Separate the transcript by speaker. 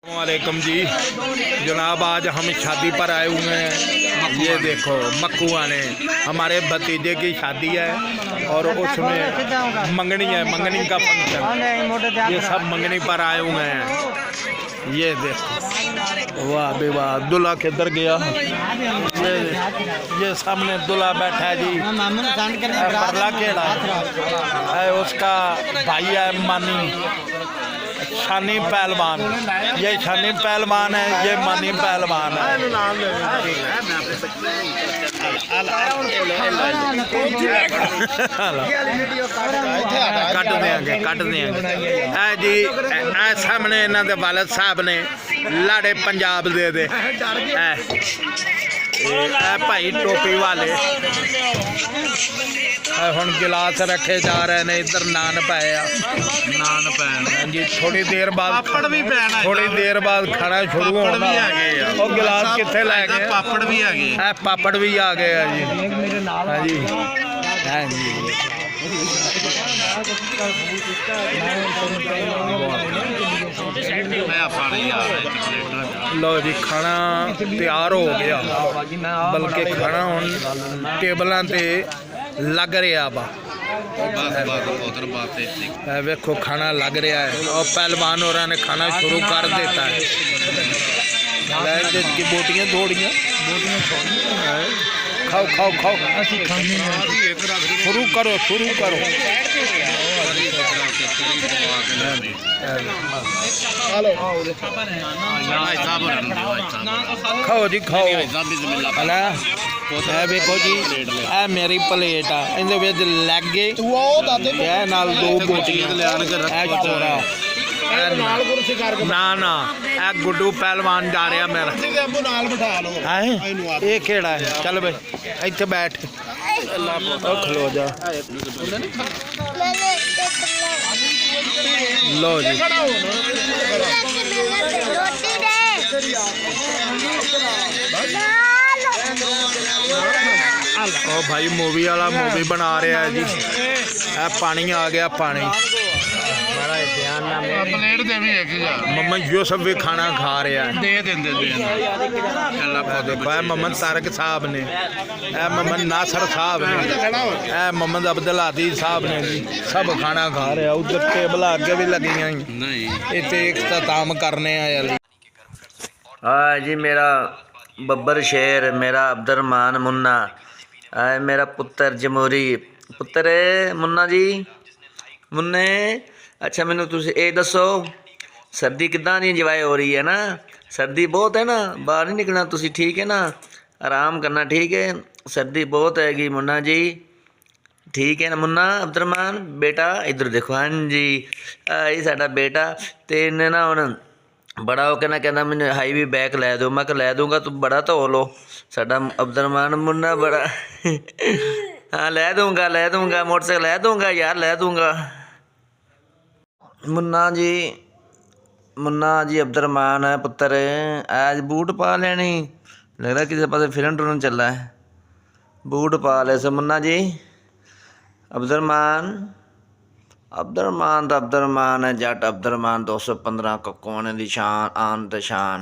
Speaker 1: वालेकुम जी जनाब, आज हम शादी पर आए हुए हैं। ये देखो मक्कुआ ने हमारे भतीजे की शादी है और उसमें मंगनी है, मंगनी का फंक्शन। ये सब मंगनी पर आए हुए हैं। ये देखो वाह बे वाह, दूल्हा किधर गया? ये सामने दूल्हा बैठा है जी। परला केड़ा है, उसका भाई है मानी शानी पहलवान। ये शानी पहलवान है, ये मानी पहलवान है। कट देंगे जी। सामने इन्हों के वालद साहब ने लाड़े पंजाब दे भाई टोपी वाले हुण गिलास रखे जा रहे हैं। इधर नान पाए नान पैन जी। थोड़ी देर बाद थोड़ी देर बाद खाना शुरू होना। और गिलास कितने लै गए? पापड़ भी आ गए। पापड़ भी आ गए हैं जी। हाँ जी, हाँ जी। लो जी, खाना तैयार हो गया, बल्कि खाना हुण टेबलों ते लग रहा वा। वेखो खाना लग रहा है और पहलवान होरां ने खाना शुरू कर देता है। की बोटियां थोड़ियां खाओ खाओ खाओ, शुरू करो शुरू करो। खाओ जी खाओ। देखो जी, ए मेरी प्लेट आ, इहदे लैग नाल दो बोटियां चोरा। ना ना ए गुड्डू पहलवान जा रहा मेरा। ये केड़ा है? चल भाई इत्थे बैठ, खलो जा। लो जी ओ भाई मूवी वाला मूवी बना रहा है जी। पानी आ गया, पानी। मम्मा यूसुफ भी खाना खा रहा है। मोहम्मद तारक साहब ने, मोहम्मद नासर साहब ने, मोहम्मद अब्दुल आदिज साहब ने जी सब खाना खा रहे। उधर टेबल अगे भी लगी इतने इख्तिताम करने आए।
Speaker 2: हाँ जी, मेरा बब्बर शेर, मेरा अब्दुर्रहमान मुन्ना, मेरा पुत्र जमूरी पुत्र मुन्ना जी। मुन्ने अच्छा, मैनू तुसीं ये दसो सर्दी किद्दां दी इंजॉय हो रही है ना? सर्दी बहुत है ना, बाहर नहीं निकलना तुसीं, ठीक है ना? आराम करना, ठीक है? सर्दी बहुत हैगी मुन्ना जी, ठीक है ना? मुन्ना अब्दुर्रहमान बेटा इधर देखो। हाँ जी, ये साडा बेटा ते इन्हें ना हुण बड़ा हो कहना कहना मैंने हाईवे बैक लै दो। मैं लै दूंगा, तू बड़ा धो लो। साडा अब्दुर्रहमान मुन्ना बड़ा हाँ लै दूंगा मोटरसाइकिल लै दूंगा यार, लै दूंगा। मुन्ना जी अब्दुर्रहमान है पुत्र। आज बूट पा लेनी, लगता किसी पास फिरन टुरन चला है। बूट पा ले सो मुन्ना जी। अब्दुर्रहमान तो अब्दुर्रहमान है, जट अब्दुर्रहमान 215 ककोने की शान, आन ते शान।